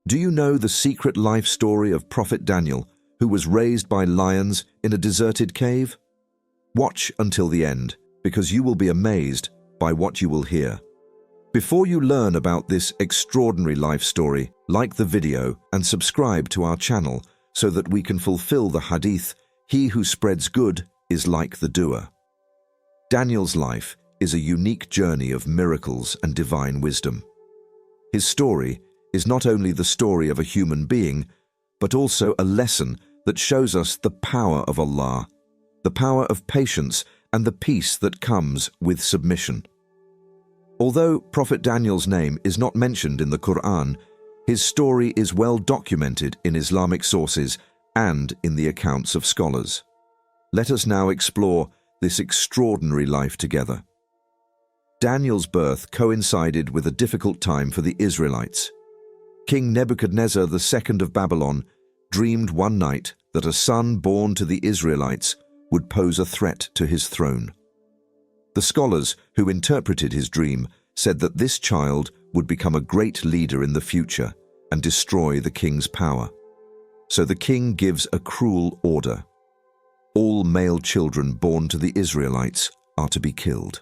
Do you know the secret life story of Prophet Daniel, who was raised by lions in a deserted cave? Watch until the end, because you will be amazed by what you will hear. Before you learn about this extraordinary life story, like the video and subscribe to our channel so that we can fulfill the hadith, "He who spreads good is like the doer." Daniel's life is a unique journey of miracles and divine wisdom. His story is not only the story of a human being, but also a lesson that shows us the power of Allah, the power of patience, and the peace that comes with submission. Although Prophet Daniel's name is not mentioned in the Qur'an, his story is well documented in Islamic sources and in the accounts of scholars. Let us now explore this extraordinary life together. Daniel's birth coincided with a difficult time for the Israelites. King Nebuchadnezzar II of Babylon dreamed one night that a son born to the Israelites would pose a threat to his throne. The scholars who interpreted his dream said that this child would become a great leader in the future and destroy the king's power. So the king gives a cruel order. All male children born to the Israelites are to be killed.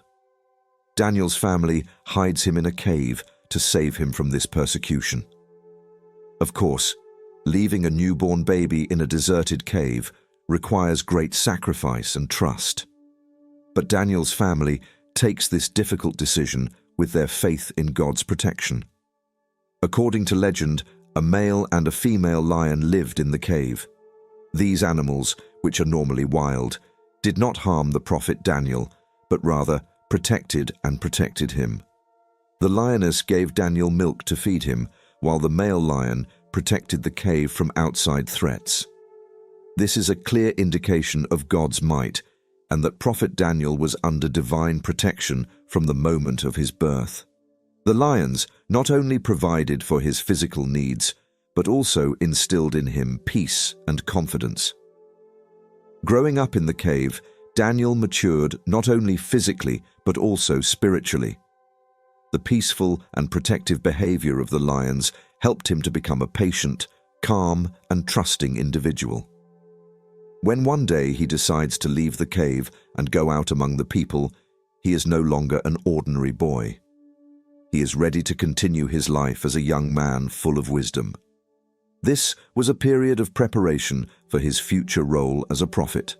Daniel's family hides him in a cave to save him from this persecution. Of course, leaving a newborn baby in a deserted cave requires great sacrifice and trust. But Daniel's family takes this difficult decision with their faith in God's protection. According to legend, a male and a female lion lived in the cave. These animals, which are normally wild, did not harm the prophet Daniel, but rather protected him. The lioness gave Daniel milk to feed him, while the male lion protected the cave from outside threats. This is a clear indication of God's might, and that Prophet Daniel was under divine protection from the moment of his birth. The lions not only provided for his physical needs, but also instilled in him peace and confidence. Growing up in the cave, Daniel matured not only physically, but also spiritually. The peaceful and protective behavior of the lions helped him to become a patient, calm, and trusting individual. When one day he decides to leave the cave and go out among the people, he is no longer an ordinary boy. He is ready to continue his life as a young man full of wisdom. This was a period of preparation for his future role as a prophet.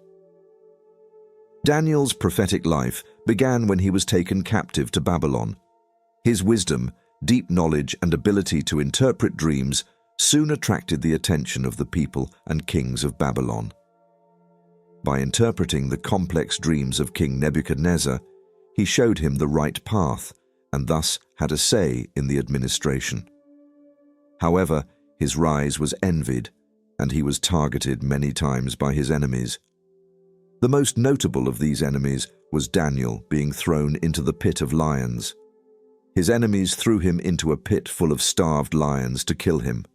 Daniel's prophetic life began when he was taken captive to Babylon. His wisdom, deep knowledge, and ability to interpret dreams soon attracted the attention of the people and kings of Babylon. By interpreting the complex dreams of King Nebuchadnezzar, he showed him the right path and thus had a say in the administration. However, his rise was envied, and he was targeted many times by his enemies. The most notable of these enemies was Daniel being thrown into the pit of lions. His enemies threw him into a pit full of starved lions to kill him.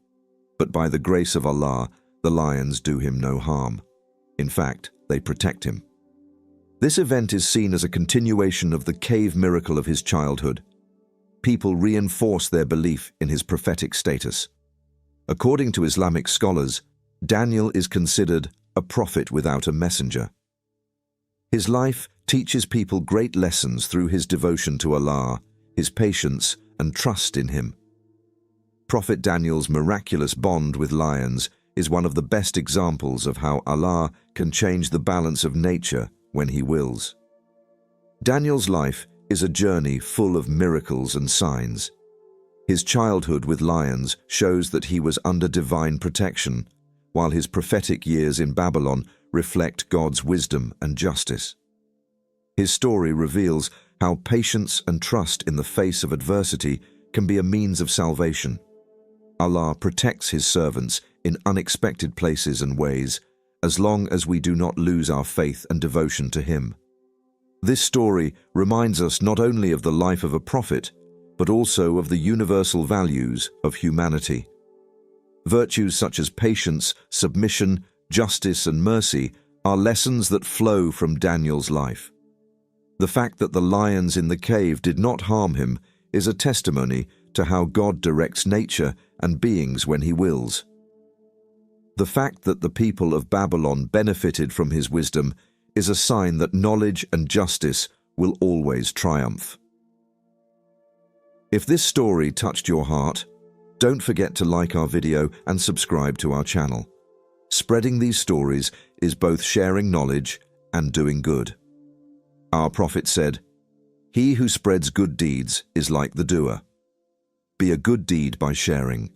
But by the grace of Allah, the lions do him no harm. In fact, they protect him. This event is seen as a continuation of the cave miracle of his childhood. People reinforce their belief in his prophetic status. According to Islamic scholars, Daniel is considered a prophet without a messenger. His life teaches people great lessons through his devotion to Allah, his patience, and trust in him. Prophet Daniel's miraculous bond with lions is one of the best examples of how Allah can change the balance of nature when He wills. Daniel's life is a journey full of miracles and signs. His childhood with lions shows that he was under divine protection, while his prophetic years in Babylon reflect God's wisdom and justice. His story reveals how patience and trust in the face of adversity can be a means of salvation. Allah protects His servants in unexpected places and ways, as long as we do not lose our faith and devotion to Him. This story reminds us not only of the life of a prophet, but also of the universal values of humanity. Virtues such as patience, submission, justice, and mercy are lessons that flow from Daniel's life. The fact that the lions in the cave did not harm him is a testimony to how God directs nature and beings when he wills. The fact that the people of Babylon benefited from his wisdom is a sign that knowledge and justice will always triumph. If this story touched your heart, don't forget to like our video and subscribe to our channel. Spreading these stories is both sharing knowledge and doing good. Our prophet said, "He who spreads good deeds is like the doer." Be a good deed by sharing.